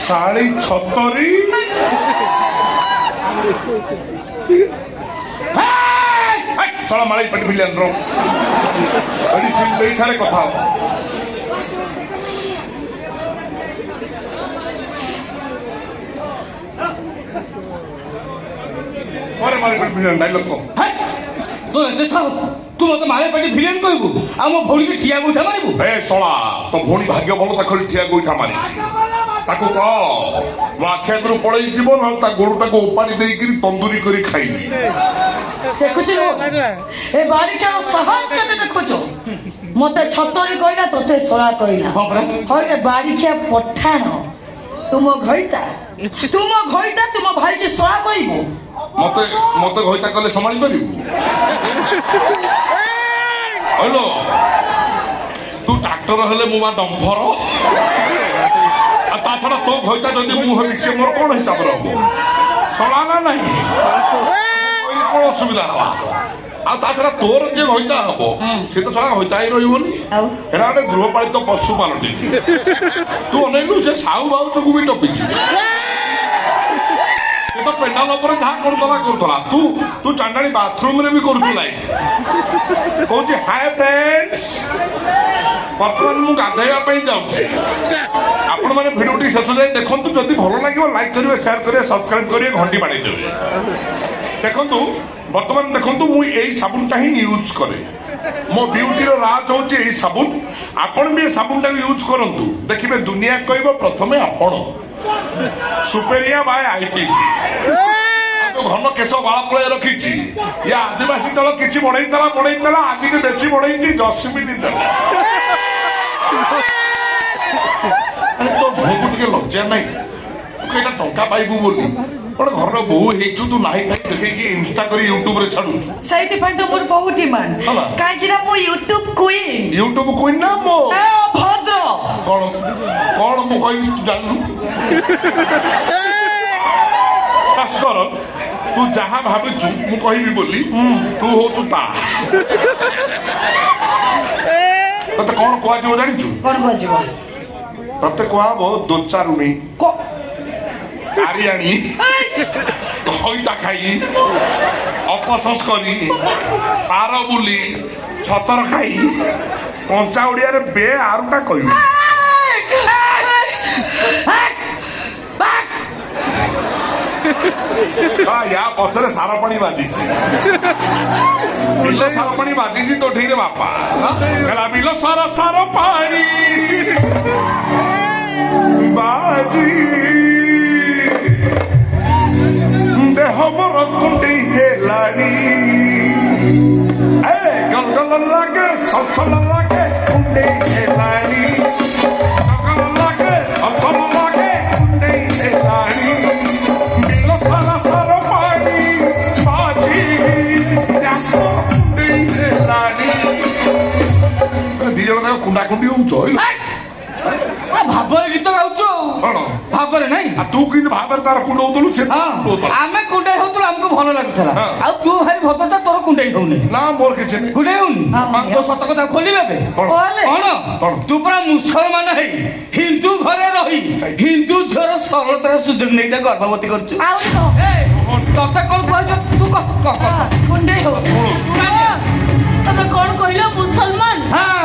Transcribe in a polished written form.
ଶାଳି ଛତରୀ ଶଳା ମାଳି ପାଟି ଭିଲିଆନର ମେଡିସିନ ଦେଇ ସାରେ କଥା ହବ। ପରେ ମାଳି ପାଟି ଭିଲିଆନ ଡାଇଲଗ କହ। ତୁ ଏତେ ସାହସ ତୁ ମତେ ମାଳି ପାଟି ଭିଲିଆନ କହିବୁ ଆଉ ମୋ ଭଉଣୀକି ଠିଆ ଗୋଇଠା ମାରିବୁ? ଏ ଶଳା ତୋ ଭଉଣୀ ଭାଗ୍ୟ ଭଲ ତାକୁ ଠିଆ ଗୋଇଠା ମାରିଛି। ତାକୁ କହ ମୋ ଆଖି ଆଗରୁ ପଳେଇ ଯିବ ନହେଲେ ତା ଗୋଡଟାକୁ ଓପାଡ଼ି ଦେଇକିରି ତନ୍ଦୁରୀ କରି ଖାଇବି। ଦେଖୁଛୁ ଏ ବାଳିକାର ସାହସ କେତେ ଦେଖୁଛୁ? ମତେ ଛତରୀ କହିଲା ତୋତେ ଶଳା କହିଲା। ହଇରେ ବାଳିଖିଆ ପଠାଣ ତୁମ ଘଇତା ତୁମ ଭାଇକି ଶଳା କହିବୁ? ମତେ ମତେ ଘଇତା କଲେ ସମ୍ଭାଳି ପାରିବୁ? ହଲୋ ତୁ ଟ୍ରାକ୍ଟର ହେଲେ ମୁଁ ବା ଡମ୍ଫର। ଆଉ ତାଛଡା ତୋ ଘଇତା ଯଦି ମୁଁ ହେବି ସେ ମୋର କଣ ହିସାବରେ ହବ? ଶଳା ନା ନାହିଁ କଣ ଅସୁବିଧା ହବା? ଆଉ ତାଛଡା ତୋର ଯିଏ ଘଇତା ହବ ସେ ତ ଶଳା ଘଇତା ହିଁ ରହିବନି। ଏଟା ଗୋଟେ ଗୃହପାଳିତ ପଶୁ ପାଲଟି। ତୁ ଅନେଇଲୁ ସେ ସାହୁ ବାଉଚକୁ ବି ଟପିଛି। ତ ପେଣ୍ଡାଲ ଉପରେ ଯାହା କରୁଥିଲା ତୁ ଚାଣ୍ଡାଳି ବାଥରୁମରେ ବି କରୁଥିଲା। କହୁଛି ହାଏ ଫ୍ରେଣ୍ଡସ୍, ବର୍ତ୍ତମାନ ମୁଁ ଗାଧୋଇବା ପାଇଁ ଯାଉଛି। ଆପଣମାନେ ଭିଡ଼ିଓଟି ଶେଷ ଯାଏ ଦେଖନ୍ତୁ। ଯଦି ଭଲ ଲାଗିବ ଲାଇକ୍ କରିବେ, ସେୟାର କରିବେ, ସବସ୍କ୍ରାଇବ କରିବେ, ଘଣ୍ଟି ବାଡ଼େଇ ଦେବେ। ଦେଖନ୍ତୁ ବର୍ତ୍ତମାନ ଦେଖନ୍ତୁ ମୁଁ ଏଇ ସାବୁନଟା ହିଁ ୟୁଜ୍ କରେ। ମୋ ବିୟୁଟିର ରାଜ ହଉଛି ଏଇ ସାବୁନ। ଆପଣ ବି ଏ ସାବୁନଟାକୁ ୟୁଜ୍ କରନ୍ତୁ। ଦେଖିବେ ଦୁନିଆ କହିବ ପ୍ରଥମେ ଆପଣ। ସୁପେରିଆ ବାୟ ଆଇଟିସି। ଘନ କେଶ ବାଳ ପଳେଇ ରଖିଛି। ୟା ଆଦିବାସୀ ଦଳ କିଛି ବଢେଇଥିଲା ଆଜିକି ବେଶୀ ବଢେଇଛି ଜସ୍ମିନି ଦଳ। ତୋ ବୋଉକୁ ଟିକେ ଲଜ୍ଜା ନାହିଁ? ଏଇଟା ଟଙ୍କା ପାଇବୁ ବୋଲି ଗୋଟେ ଘରର ବୋହୁ ହେଇଛୁ, ତୁ ନାହିଁ ଦେଖେଇକି ଇନଷ୍ଟା କରି ୟୁଟ୍ୟୁବରେ ଛାଡୁଛୁ। ସେଇଥିପାଇଁ ତ ମୋର ବହୁତ ଡିମାଣ୍ଡ। କାହିଁକି ନା ମୁଁ ୟୁଟ୍ୟୁବ କୁଇନ୍ ନା ମୋ ଭଦ୍ର। କଣ ମୁଁ କହିବି ତୁ ଜାଣିଲୁ? ଭାସ୍କର ତୁ ଯାହା ଭାବୁଛୁ ମୁଁ କହିବି ବୋଲି ତୁ ହଉଛୁ ତା। ତତେ କଣ କୁହାଯିବ ଜାଣିଛୁ? କଣ କୁହାଯିବ? ତତେ କୁହାହବ ଦୋଚାରୁଣୀ, କାରିଆଣୀ, ଘଇତା ଖାଇ, ଅପସଂସ୍କରୀ, ପାର ବୁଲି, ଛତର ଖାଇ, କଞ୍ଚା ଓଡିଆରେ ବେ ଆରୁଟା କହିବି। ୟା ପଛରେ ସାର ପାଣି ବାଜିଛି। ବିଲ ସାର ପାଣି ବାଜିଛି ତୋ ଢିରେ ବାପା ହେଲା। ବିଲ ସାର ପାଣି ବାଜି ଦେହ ମୋର କୁଣ୍ଡେଇ ହେଲାଣି। ଗଲଗଲ ଲାଗେ ସସଲ ଲାଗେ କୁଣ୍ଡେଇ ହେଲାଣି। ଗଲଗଲ ଲାଗେ ସସଲ ଲାଗେ କୁଣ୍ଡେଇ ହେଲାଣି। ବିଲ ସାର ପାଣି ବାଜି ଦେହ କୁଣ୍ଡେଇ ହେଲାଣି। ଦି ଜଣ ଯାକ କୁଣ୍ଡା କୁଣ୍ଡି ହଉଛ। ଭାବରେ ଗୀତ ଗାଉଛୁ କଣ ଭାବରେ ନାଇଁ? ତୁ କିନ୍ତୁ ଭାବରେ ତାର କୁଣ୍ଡଉଥିଲୁ। ସେ ଆମେ କୁଣ୍ଡେଇ ହଉଥିଲୁ, ଆମକୁ ଭଲ ଲାଗୁଥିଲା। ଆଉ ତୁ ଭାଇ ଭଦ୍ରଟା ତୋର କୁଣ୍ଡେଇ ହଉନି। ନା ମୋର କିଛି ନାହିଁ। କୁଣ୍ଡେଇ ହଉନି ତୋ ସତ କଥା ଖୋଲିବେ କଣ? ତୁ ପୁରା ମୁସଲମାନ ହେଇ ହିନ୍ଦୁ ଘରେ ରହି ହିନ୍ଦୁ ଝିଅର ସରଳତାର ସୁଯୋଗ ନେଇ ତାକୁ ଗର୍ଭବତୀ କରୁଛୁ। ତତେ କଣ କୁହାଯିବ? ତୁ କୁଣ୍ଡେଇ ହଉ। ତମେ କଣ କହିଲ? ମୁସଲମାନ? ହଁ।